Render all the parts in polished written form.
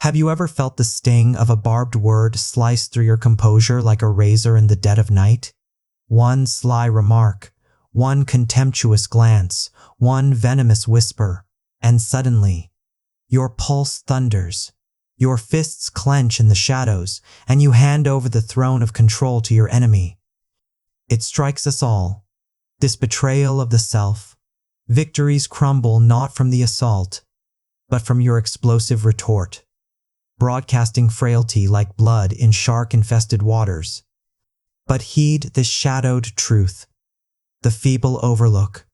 Have you ever felt the sting of a barbed word slice through your composure like a razor in the dead of night? One sly remark, one contemptuous glance, one venomous whisper, and suddenly, your pulse thunders, your fists clench in the shadows, and you hand over the throne of control to your enemy. It strikes us all, this betrayal of the self. Victories crumble not from the assault, but from your explosive retort, broadcasting frailty like blood in shark-infested waters. But heed this shadowed truth, the feeble overlook.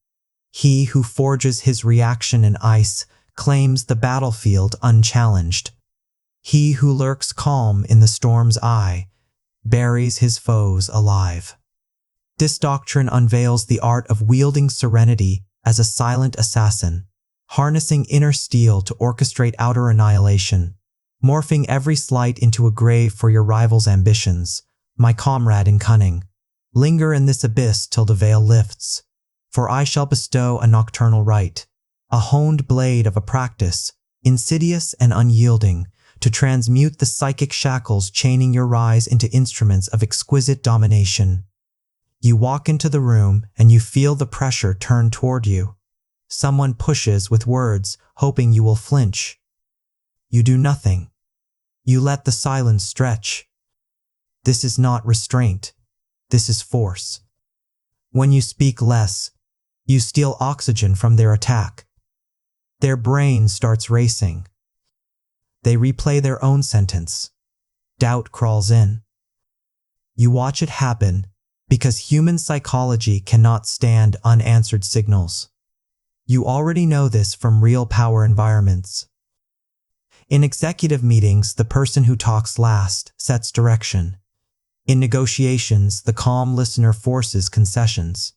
He who forges his reaction in ice claims the battlefield unchallenged. He who lurks calm in the storm's eye buries his foes alive. This doctrine unveils the art of wielding serenity as a silent assassin, harnessing inner steel to orchestrate outer annihilation, morphing every slight into a grave for your rival's ambitions. My comrade in cunning, linger in this abyss till the veil lifts, for I shall bestow a nocturnal rite, a honed blade of a practice, insidious and unyielding, to transmute the psychic shackles chaining your rise into instruments of exquisite domination. You walk into the room and you feel the pressure turn toward you. Someone pushes with words, hoping you will flinch. You do nothing. You let the silence stretch. This is not restraint. This is force. When you speak less, you steal oxygen from their attack. Their brain starts racing. They replay their own sentence. Doubt crawls in. You watch it happen because human psychology cannot stand unanswered signals. You already know this from real power environments. In executive meetings, the person who talks last sets direction. In negotiations, the calm listener forces concessions.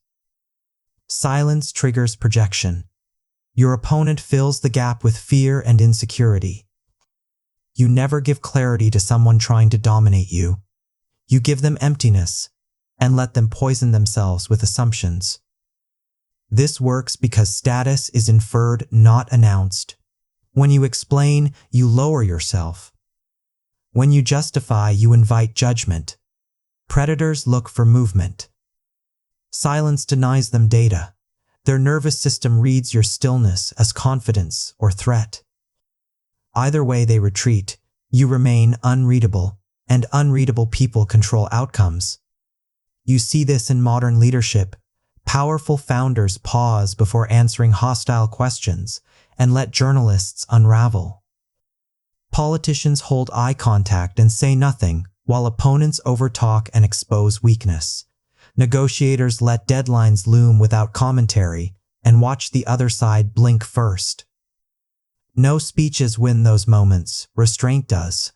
Silence triggers projection. Your opponent fills the gap with fear and insecurity. You never give clarity to someone trying to dominate you. You give them emptiness and let them poison themselves with assumptions. This works because status is inferred, not announced. When you explain, you lower yourself. When you justify, you invite judgment. Predators look for movement. Silence denies them data. Their nervous system reads your stillness as confidence or threat. Either way they retreat, you remain unreadable, and unreadable people control outcomes. You see this in modern leadership. Powerful founders pause before answering hostile questions and let journalists unravel. Politicians hold eye contact and say nothing, while opponents overtalk and expose weakness. Negotiators let deadlines loom without commentary and watch the other side blink first. No speeches win those moments, restraint does.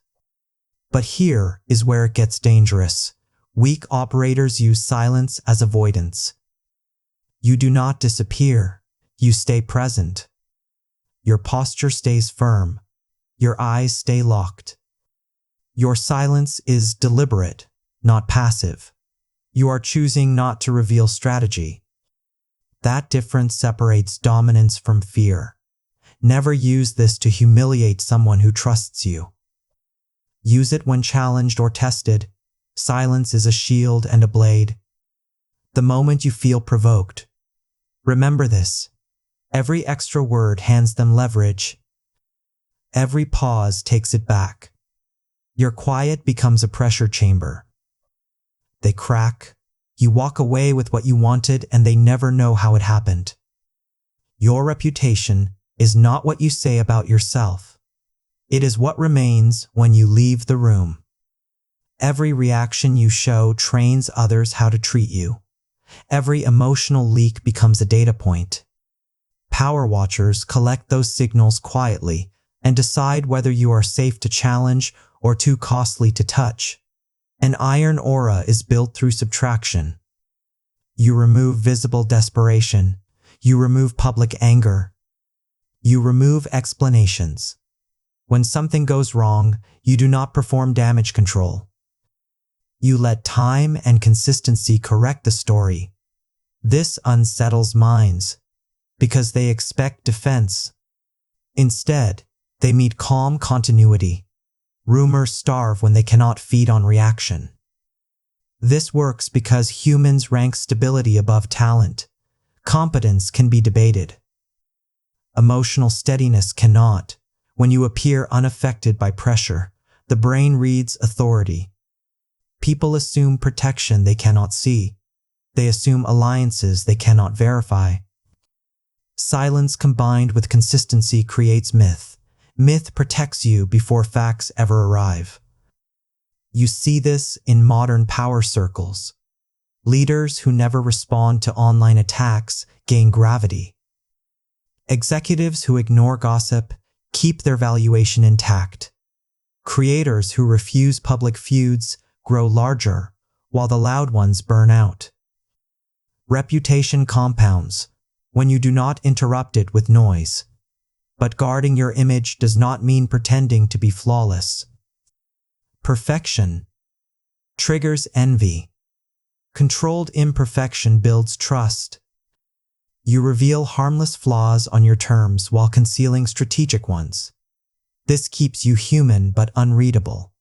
But here is where it gets dangerous. Weak operators use silence as avoidance. You do not disappear, you stay present. Your posture stays firm, your eyes stay locked. Your silence is deliberate, not passive. You are choosing not to reveal strategy. That difference separates dominance from fear. Never use this to humiliate someone who trusts you. Use it when challenged or tested. Silence is a shield and a blade. The moment you feel provoked, remember this. Every extra word hands them leverage. Every pause takes it back. Your quiet becomes a pressure chamber. They crack. You walk away with what you wanted and they never know how it happened. Your reputation is not what you say about yourself. It is what remains when you leave the room. Every reaction you show trains others how to treat you. Every emotional leak becomes a data point. Power watchers collect those signals quietly and decide whether you are safe to challenge or too costly to touch. An iron aura is built through subtraction. You remove visible desperation. You remove public anger. You remove explanations. When something goes wrong, you do not perform damage control. You let time and consistency correct the story. This unsettles minds, because they expect defense. Instead, they meet calm continuity. Rumors starve when they cannot feed on reaction. This works because humans rank stability above talent. Competence can be debated. Emotional steadiness cannot. When you appear unaffected by pressure, the brain reads authority. People assume protection they cannot see. They assume alliances they cannot verify. Silence combined with consistency creates myth. Myth protects you before facts ever arrive. You see this in modern power circles. Leaders who never respond to online attacks gain gravity. Executives who ignore gossip keep their valuation intact. Creators who refuse public feuds grow larger, while the loud ones burn out. Reputation compounds when you do not interrupt it with noise. But guarding your image does not mean pretending to be flawless. Perfection triggers envy. Controlled imperfection builds trust. You reveal harmless flaws on your terms while concealing strategic ones. This keeps you human but unreadable.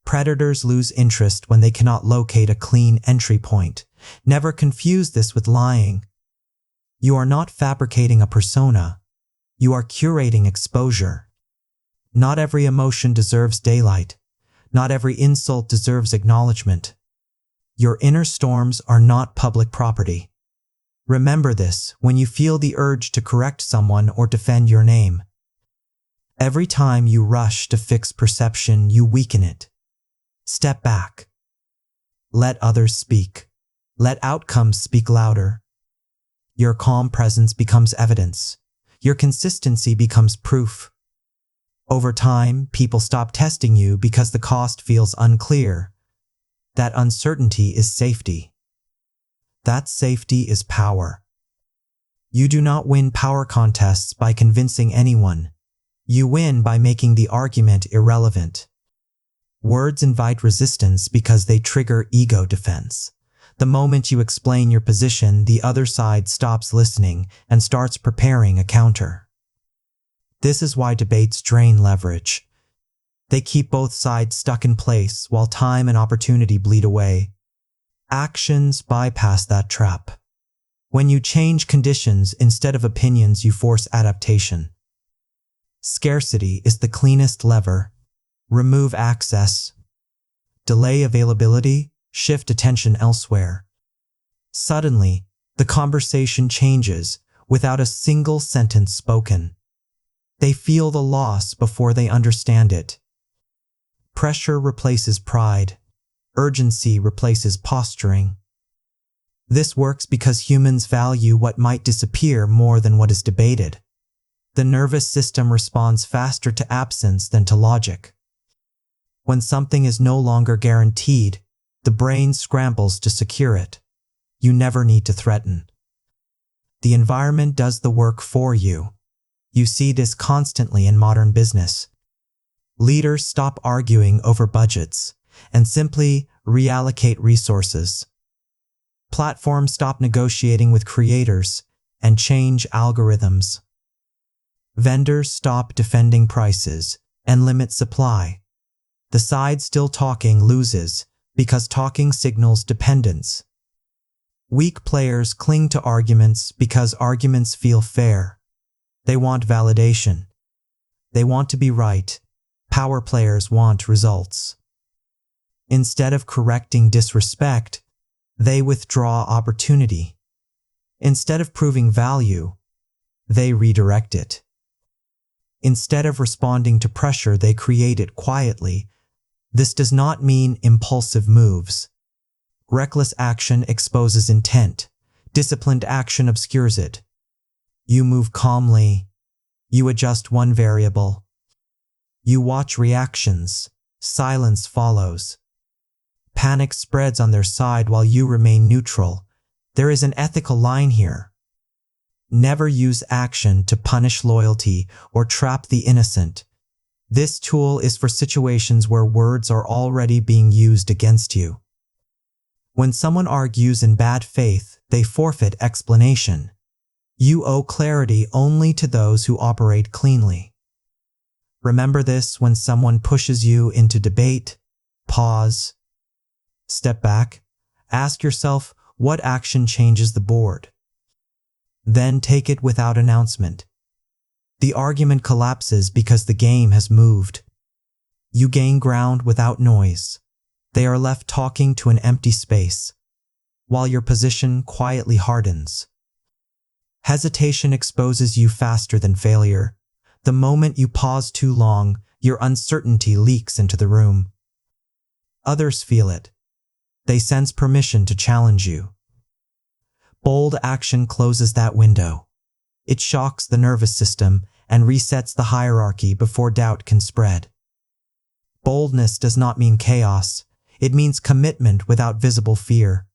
Predators lose interest when they cannot locate a clean entry point. Never confuse this with lying. You are not fabricating a persona. You are curating exposure. Not every emotion deserves daylight. Not every insult deserves acknowledgement. Your inner storms are not public property. Remember this when you feel the urge to correct someone or defend your name. Every time you rush to fix perception, you weaken it. Step back. Let others speak. Let outcomes speak louder. Your calm presence becomes evidence. Your consistency becomes proof. Over time, people stop testing you because the cost feels unclear. That uncertainty is safety. That safety is power. You do not win power contests by convincing anyone. You win by making the argument irrelevant. Words invite resistance because they trigger ego defense. The moment you explain your position, the other side stops listening and starts preparing a counter. This is why debates drain leverage. They keep both sides stuck in place while time and opportunity bleed away. Actions bypass that trap. When you change conditions instead of opinions, you force adaptation. Scarcity is the cleanest lever. Remove access. Delay availability. Shift attention elsewhere. Suddenly, the conversation changes without a single sentence spoken. They feel the loss before they understand it. Pressure replaces pride. Urgency replaces posturing. This works because humans value what might disappear more than what is debated. The nervous system responds faster to absence than to logic. When something is no longer guaranteed, the brain scrambles to secure it. You never need to threaten. The environment does the work for you. You see this constantly in modern business. Leaders stop arguing over budgets and simply reallocate resources. Platforms stop negotiating with creators and change algorithms. Vendors stop defending prices and limit supply. The side still talking loses because talking signals dependence. Weak players cling to arguments because arguments feel fair. They want validation. They want to be right. Power players want results. Instead of correcting disrespect, they withdraw opportunity. Instead of proving value, they redirect it. Instead of responding to pressure, they create it quietly. This does not mean impulsive moves. Reckless action exposes intent. Disciplined action obscures it. You move calmly. You adjust one variable. You watch reactions. Silence follows. Panic spreads on their side while you remain neutral. There is an ethical line here. Never use action to punish loyalty or trap the innocent. This tool is for situations where words are already being used against you. When someone argues in bad faith, they forfeit explanation. You owe clarity only to those who operate cleanly. Remember this when someone pushes you into debate. Pause. Step back. Ask yourself, what action changes the board? Then take it without announcement. The argument collapses because the game has moved. You gain ground without noise. They are left talking to an empty space, while your position quietly hardens. Hesitation exposes you faster than failure. The moment you pause too long, your uncertainty leaks into the room. Others feel it. They sense permission to challenge you. Bold action closes that window. It shocks the nervous system and resets the hierarchy before doubt can spread. Boldness does not mean chaos. It means commitment without visible fear.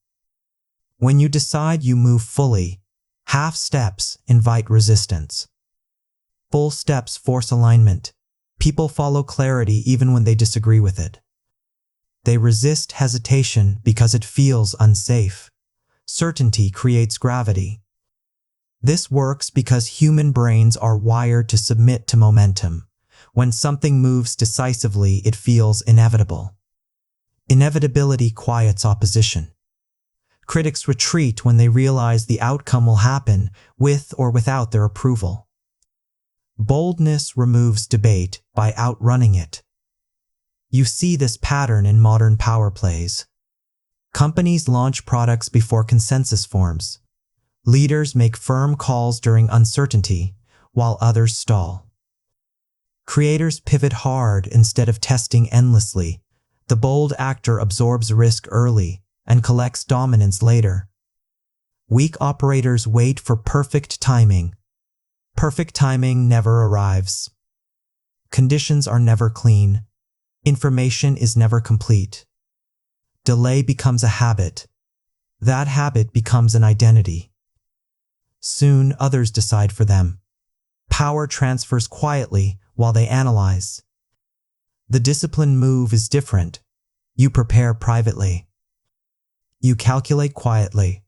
When you decide you move fully, half steps invite resistance. Full steps force alignment. People follow clarity even when they disagree with it. They resist hesitation because it feels unsafe. Certainty creates gravity. This works because human brains are wired to submit to momentum. When something moves decisively, it feels inevitable. Inevitability quiets opposition. Critics retreat when they realize the outcome will happen with or without their approval. Boldness removes debate by outrunning it. You see this pattern in modern power plays. Companies launch products before consensus forms. Leaders make firm calls during uncertainty, while others stall. Creators pivot hard instead of testing endlessly. The bold actor absorbs risk early and collects dominance later. Weak operators wait for perfect timing. Perfect timing never arrives. Conditions are never clean. Information is never complete. Delay becomes a habit. That habit becomes an identity. Soon others decide for them. Power transfers quietly while they analyze. The disciplined move is different. You prepare privately. You calculate quietly.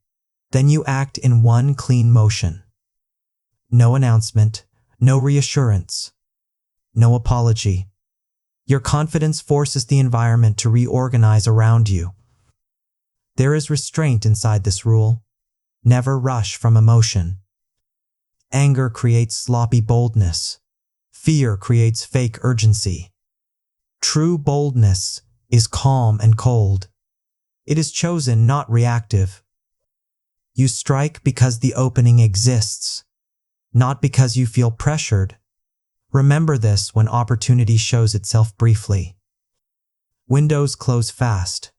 Then you act in one clean motion. No announcement, no reassurance, no apology. Your confidence forces the environment to reorganize around you. There is restraint inside this rule. Never rush from emotion. Anger creates sloppy boldness. Fear creates fake urgency. True boldness is calm and cold. It is chosen, not reactive. You strike because the opening exists, not because you feel pressured. Remember this when opportunity shows itself briefly. Windows close fast.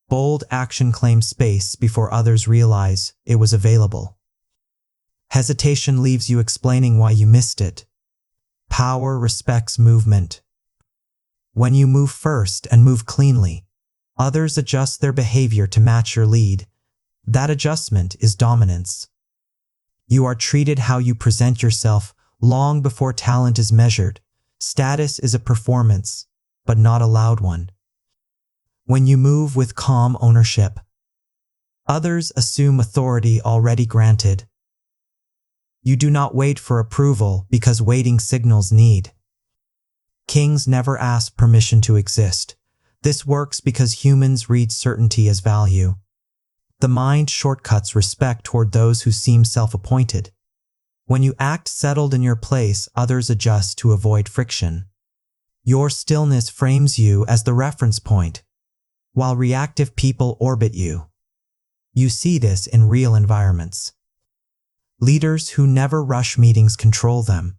Bold action claims space before others realize it was available. Hesitation leaves you explaining why you missed it. Power respects movement. When you move first and move cleanly, others adjust their behavior to match your lead. That adjustment is dominance. You are treated how you present yourself long before talent is measured. Status is a performance, but not a loud one. When you move with calm ownership, others assume authority already granted. You do not wait for approval because waiting signals need. Kings never ask permission to exist. This works because humans read certainty as value. The mind shortcuts respect toward those who seem self-appointed. When you act settled in your place, others adjust to avoid friction. Your stillness frames you as the reference point, while reactive people orbit you. You see this in real environments. Leaders who never rush meetings control them.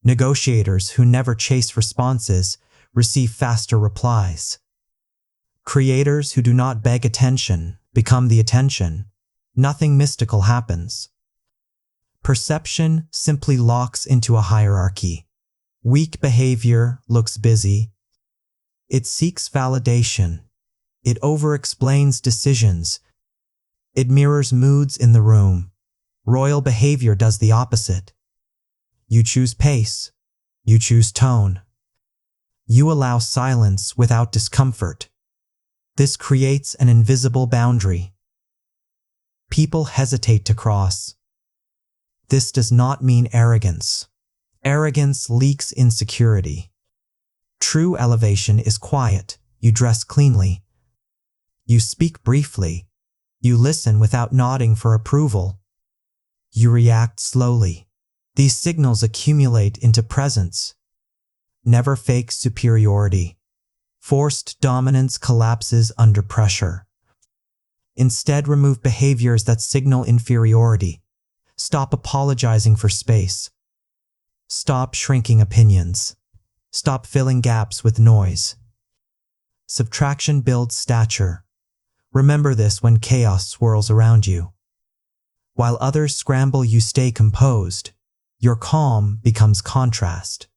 Negotiators who never chase responses receive faster replies. Creators who do not beg attention become the attention. Nothing mystical happens. Perception simply locks into a hierarchy. Weak behavior looks busy. It seeks validation. It over-explains decisions. It mirrors moods in the room. Royal behavior does the opposite. You choose pace. You choose tone. You allow silence without discomfort. This creates an invisible boundary. People hesitate to cross. This does not mean arrogance. Arrogance leaks insecurity. True elevation is quiet. You dress cleanly. You speak briefly. You listen without nodding for approval. You react slowly. These signals accumulate into presence. Never fake superiority. Forced dominance collapses under pressure. Instead, remove behaviors that signal inferiority. Stop apologizing for space. Stop shrinking opinions. Stop filling gaps with noise. Subtraction builds stature. Remember this when chaos swirls around you. While others scramble, you stay composed. Your calm becomes contrast.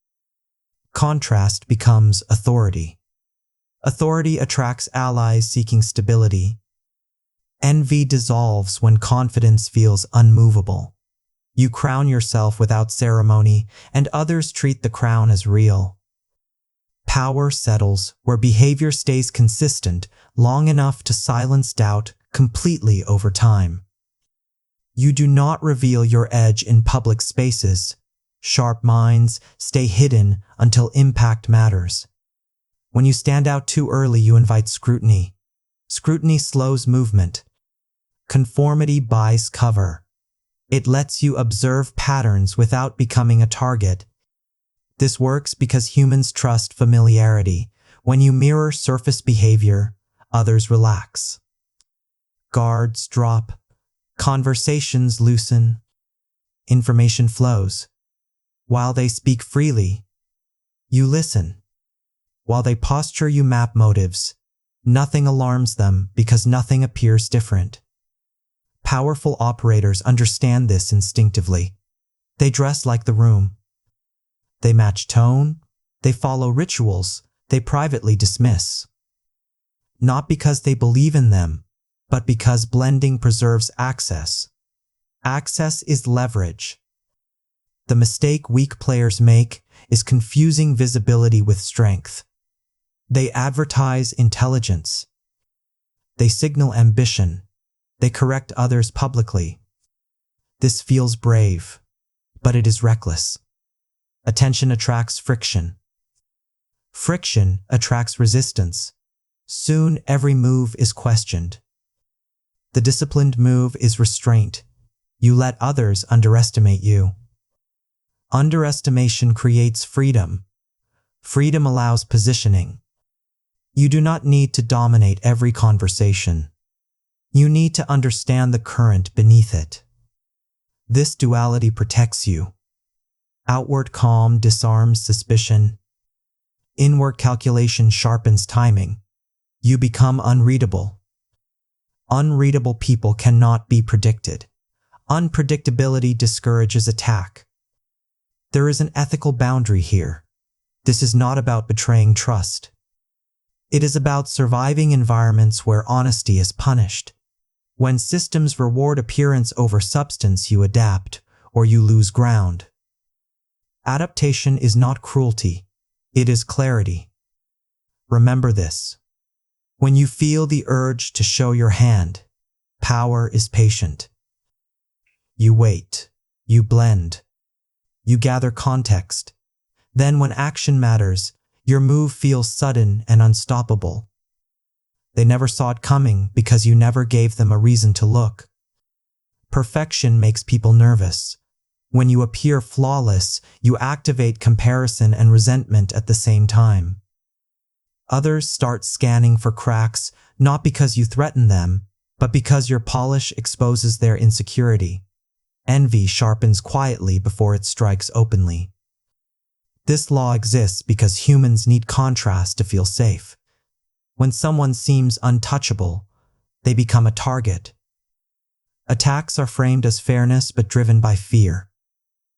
Contrast becomes authority. Authority attracts allies seeking stability. Envy dissolves when confidence feels unmovable. You crown yourself without ceremony, and others treat the crown as real. Power settles where behavior stays consistent long enough to silence doubt completely over time. You do not reveal your edge in public spaces. Sharp minds stay hidden until impact matters. When you stand out too early, you invite scrutiny. Scrutiny slows movement. Conformity buys cover. It lets you observe patterns without becoming a target. This works because humans trust familiarity. When you mirror surface behavior, others relax. Guards drop. Conversations loosen. Information flows. While they speak freely, you listen. While they posture, you map motives. Nothing alarms them because nothing appears different. Powerful operators understand this instinctively. They dress like the room. They match tone. They follow rituals they privately dismiss. Not because they believe in them, but because blending preserves access. Access is leverage. The mistake weak players make is confusing visibility with strength. They advertise intelligence. They signal ambition. They correct others publicly. This feels brave, but it is reckless. Attention attracts friction. Friction attracts resistance. Soon every move is questioned. The disciplined move is restraint. You let others underestimate you. Underestimation creates freedom. Freedom allows positioning. You do not need to dominate every conversation. You need to understand the current beneath it. This duality protects you. Outward calm disarms suspicion. Inward calculation sharpens timing. You become unreadable. Unreadable people cannot be predicted. Unpredictability discourages attack. There is an ethical boundary here. This is not about betraying trust. It is about surviving environments where honesty is punished. When systems reward appearance over substance, you adapt or you lose ground. Adaptation is not cruelty. It is clarity. Remember this. When you feel the urge to show your hand, power is patient. You wait. You blend. You gather context. Then when action matters, your move feels sudden and unstoppable. They never saw it coming because you never gave them a reason to look. Perfection makes people nervous. When you appear flawless, you activate comparison and resentment at the same time. Others start scanning for cracks, not because you threaten them, but because your polish exposes their insecurity. Envy sharpens quietly before it strikes openly. This law exists because humans need contrast to feel safe. When someone seems untouchable, they become a target. Attacks are framed as fairness but driven by fear.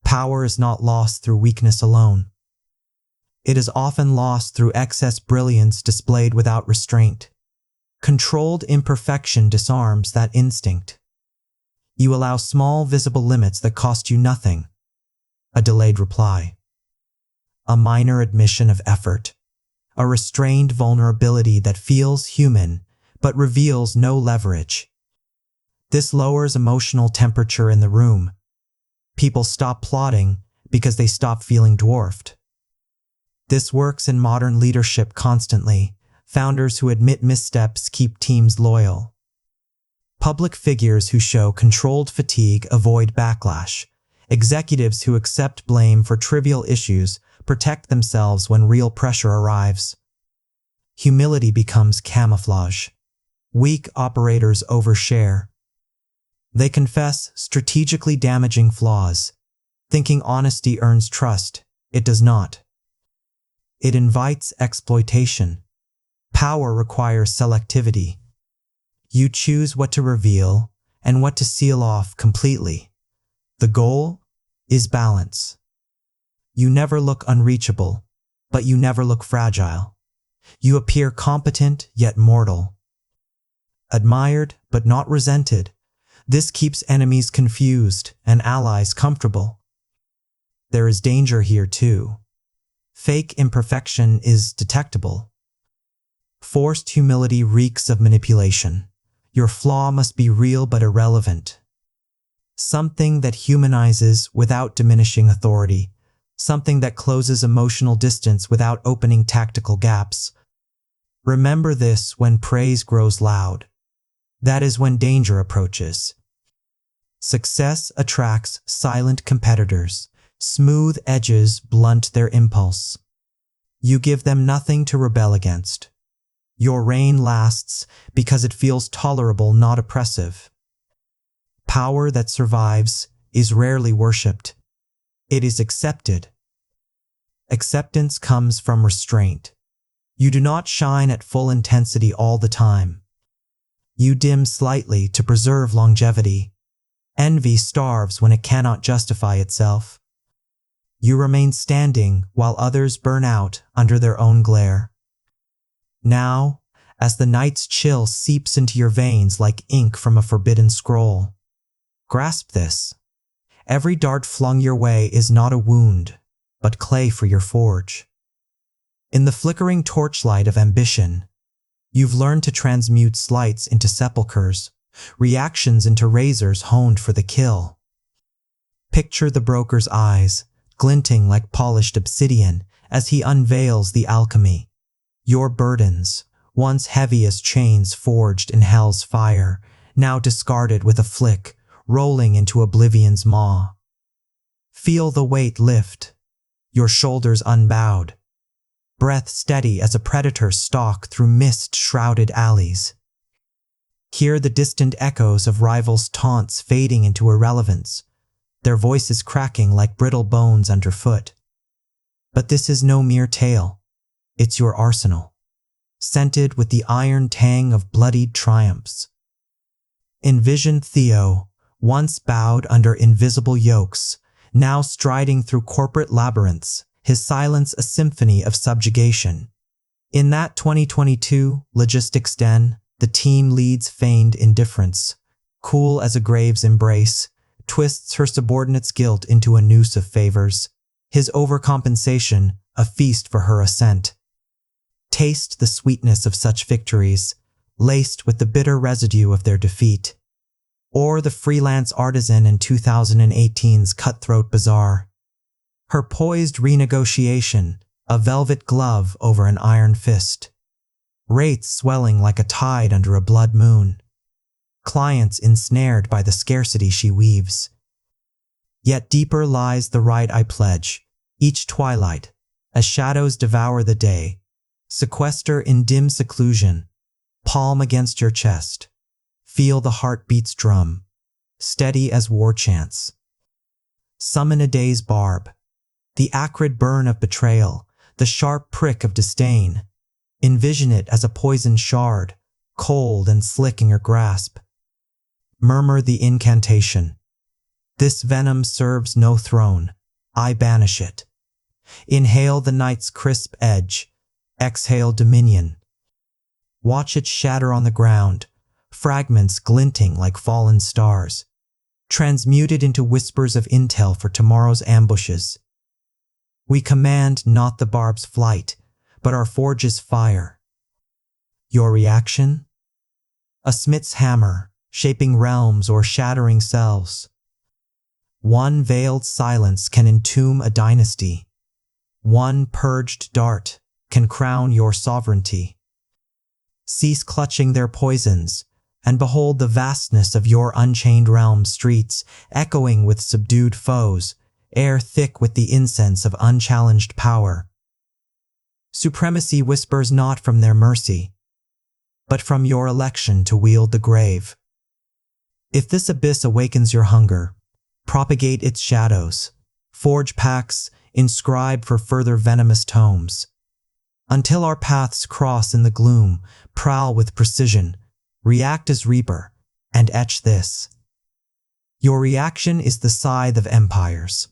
Power is not lost through weakness alone. It is often lost through excess brilliance displayed without restraint. Controlled imperfection disarms that instinct. You allow small visible limits that cost you nothing. A delayed reply. A minor admission of effort. A restrained vulnerability that feels human but reveals no leverage. This lowers emotional temperature in the room. People stop plotting because they stop feeling dwarfed. This works in modern leadership constantly. Founders who admit missteps keep teams loyal. Public figures who show controlled fatigue avoid backlash. Executives who accept blame for trivial issues protect themselves when real pressure arrives. Humility becomes camouflage. Weak operators overshare. They confess strategically damaging flaws. Thinking honesty earns trust, it does not. It invites exploitation. Power requires selectivity. You choose what to reveal and what to seal off completely. The goal is balance. You never look unreachable, but you never look fragile. You appear competent yet mortal. Admired but not resented. This keeps enemies confused and allies comfortable. There is danger here too. Fake imperfection is detectable. Forced humility reeks of manipulation. Your flaw must be real but irrelevant. Something that humanizes without diminishing authority. Something that closes emotional distance without opening tactical gaps. Remember this when praise grows loud. That is when danger approaches. Success attracts silent competitors. Smooth edges blunt their impulse. You give them nothing to rebel against. Your reign lasts because it feels tolerable, not oppressive. Power that survives is rarely worshipped. It is accepted. Acceptance comes from restraint. You do not shine at full intensity all the time. You dim slightly to preserve longevity. Envy starves when it cannot justify itself. You remain standing while others burn out under their own glare. Now, as the night's chill seeps into your veins like ink from a forbidden scroll, grasp this. Every dart flung your way is not a wound, but clay for your forge. In the flickering torchlight of ambition, you've learned to transmute slights into sepulchres, reactions into razors honed for the kill. Picture the broker's eyes, glinting like polished obsidian as he unveils the alchemy. Your burdens, once heavy as chains forged in hell's fire, now discarded with a flick, rolling into oblivion's maw. Feel the weight lift, your shoulders unbowed, breath steady as a predator stalk through mist-shrouded alleys. Hear the distant echoes of rivals' taunts fading into irrelevance, their voices cracking like brittle bones underfoot. But this is no mere tale. It's your arsenal, scented with the iron tang of bloodied triumphs. Envision Theo, once bowed under invisible yokes, now striding through corporate labyrinths, his silence a symphony of subjugation. In that 2022 logistics den, the team leads feigned indifference, cool as a grave's embrace, twists her subordinate's guilt into a noose of favors, his overcompensation a feast for her ascent. Taste the sweetness of such victories, laced with the bitter residue of their defeat. Or the freelance artisan in 2018's cutthroat bazaar. Her poised renegotiation, a velvet glove over an iron fist. Rates swelling like a tide under a blood moon. Clients ensnared by the scarcity she weaves. Yet deeper lies the right I pledge, each twilight, as shadows devour the day. Sequester in dim seclusion, palm against your chest. Feel the heartbeat's drum, steady as war chants. Summon a day's barb, the acrid burn of betrayal, the sharp prick of disdain. Envision it as a poisoned shard, cold and slick in your grasp. Murmur the incantation. This venom serves no throne, I banish it. Inhale the night's crisp edge, exhale dominion. Watch it shatter on the ground, fragments glinting like fallen stars, transmuted into whispers of intel for tomorrow's ambushes. We command not the barb's flight, but our forge's fire. Your reaction? A smith's hammer, shaping realms or shattering selves. One veiled silence can entomb a dynasty. one purged dart can crown your sovereignty. Cease clutching their poisons, and behold the vastness of your unchained realm streets, echoing with subdued foes, air thick with the incense of unchallenged power. Supremacy whispers not from their mercy, but from your election to wield the grave. If this abyss awakens your hunger, propagate its shadows, forge pacts, inscribe for further venomous tomes. Until our paths cross in the gloom, prowl with precision, react as reaper, and etch this. Your reaction is the scythe of empires.